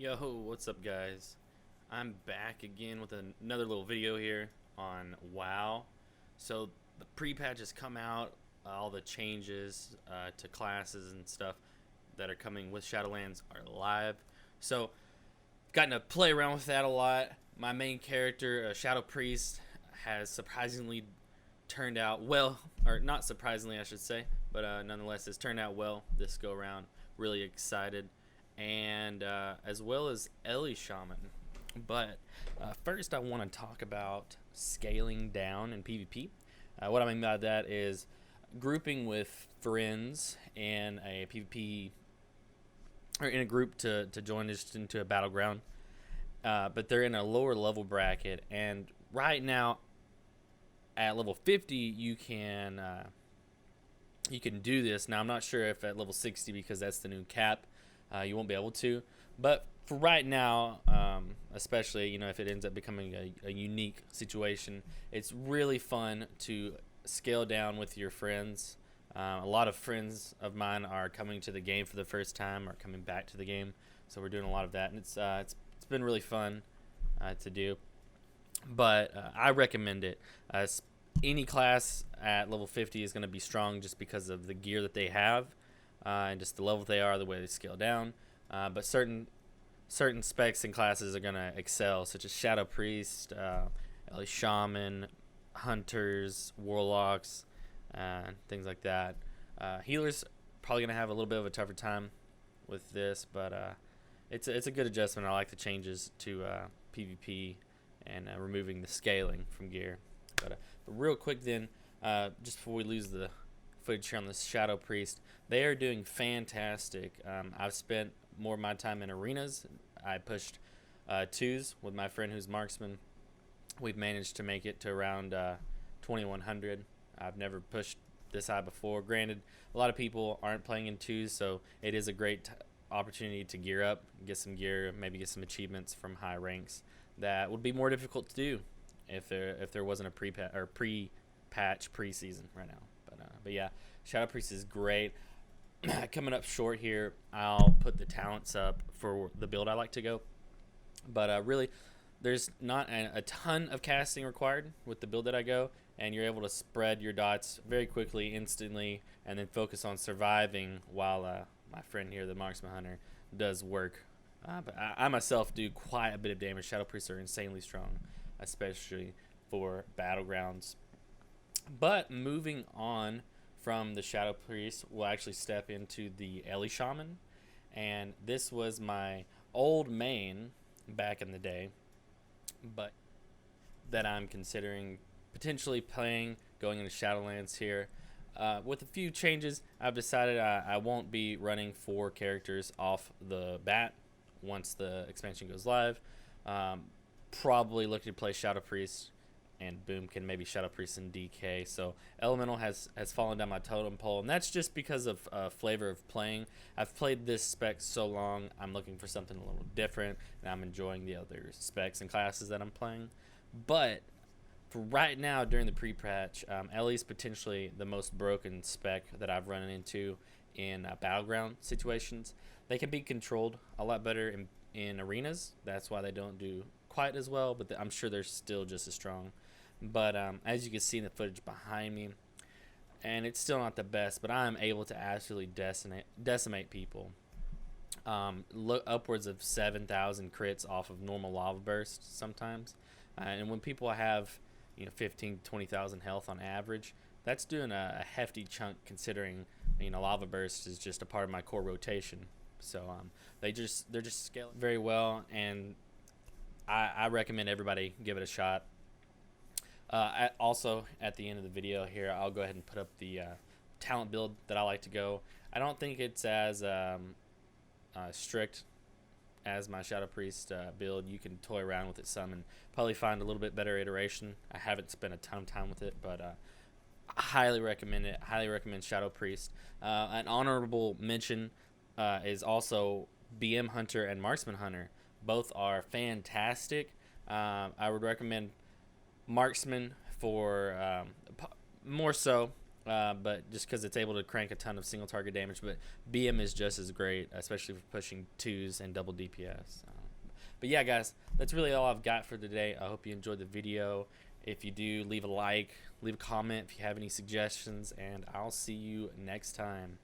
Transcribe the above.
Yo, what's up guys? I'm back again with another little video here on WoW. So the pre-patch has come out, all the changes to classes and stuff that are coming with Shadowlands are live. So gotten to play around with that a lot. My main character, Shadow Priest, has surprisingly turned out well, or not surprisingly I should say, but nonetheless has turned out well this go around. Really excited. And as well as Ellie Shaman. But first, I want to talk about scaling down in PvP. What I mean by that is grouping with friends in a PvP or in a group to join just into a battleground. But they're in a lower level bracket, and right now at level 50 you can do this. Now I'm not sure if at level 60, because that's the new cap, you won't be able to. But for right now, especially if it ends up becoming a unique situation, it's really fun to scale down with your friends. A lot of friends of mine are coming to the game for the first time, or coming back to the game, so we're doing a lot of that, and it's been really fun to do. But I recommend it. Any class at level 50 is going to be strong just because of the gear that they have, and just the level they are, the way they scale down. But certain specs and classes are going to excel, such as Shadow Priest, Ellie Shaman, Hunters, Warlocks, things like that. Healers probably going to have a little bit of a tougher time with this, but it's a good adjustment. I like the changes to PvP and removing the scaling from gear. But real quick then, just before we lose the footage here on the Shadow Priest, they are doing fantastic. I've spent more of my time in arenas. I pushed 2s with my friend who's marksman. We've managed to make it to around 2100. I've never pushed this high before. Granted, a lot of people aren't playing in 2s, so it is a great opportunity to gear up, get some gear, maybe get some achievements from high ranks that would be more difficult to do if there wasn't a pre-patch preseason right now. But yeah, Shadow Priest is great. Coming up short here, I'll put the talents up for the build I like to go. But really, there's not a ton of casting required with the build that I go, and you're able to spread your dots very quickly, instantly, and then focus on surviving while my friend here, the marksman hunter, does work. But I myself do quite a bit of damage. Shadow Priests are insanely strong, especially for battlegrounds. But moving on from the Shadow Priest, we'll actually step into the Ellie Shaman. And this was my old main back in the day, but that I'm considering potentially playing, going into Shadowlands here. With a few changes, I've decided I won't be running 4 characters off the bat once the expansion goes live. Probably looking to play Shadow Priest and Boomkin, maybe Shadow Priest and DK. So Elemental has fallen down my totem pole, and that's just because of flavor of playing. I've played this spec so long, I'm looking for something a little different, and I'm enjoying the other specs and classes that I'm playing. But for right now, during the pre-patch, Ellie's potentially the most broken spec that I've run into in battleground situations. They can be controlled a lot better in arenas. That's why they don't do quite as well, but I'm sure they're still just as strong. But as you can see in the footage behind me, and it's still not the best, but I'm able to absolutely decimate people. Look upwards of 7,000 crits off of normal lava bursts sometimes. And when people have 15 to 20,000 health on average, that's doing a hefty chunk, considering lava burst is just a part of my core rotation. So they're just scaling very well, and I recommend everybody give it a shot. Also, at the end of the video here, I'll go ahead and put up the talent build that I like to go. I don't think it's as strict as my Shadow Priest build. You can toy around with it some and probably find a little bit better iteration. I haven't spent a ton of time with it, but I highly recommend it. Highly recommend Shadow Priest. An honorable mention is also BM Hunter and Marksman Hunter. Both are fantastic. I would recommend Marksman for more so but just because it's able to crank a ton of single target damage. But BM is just as great, especially for pushing 2s and double DPS. But yeah, guys, that's really all I've got for today. I hope you enjoyed the video. If you do, leave a like, leave a comment if you have any suggestions, and I'll see you next time.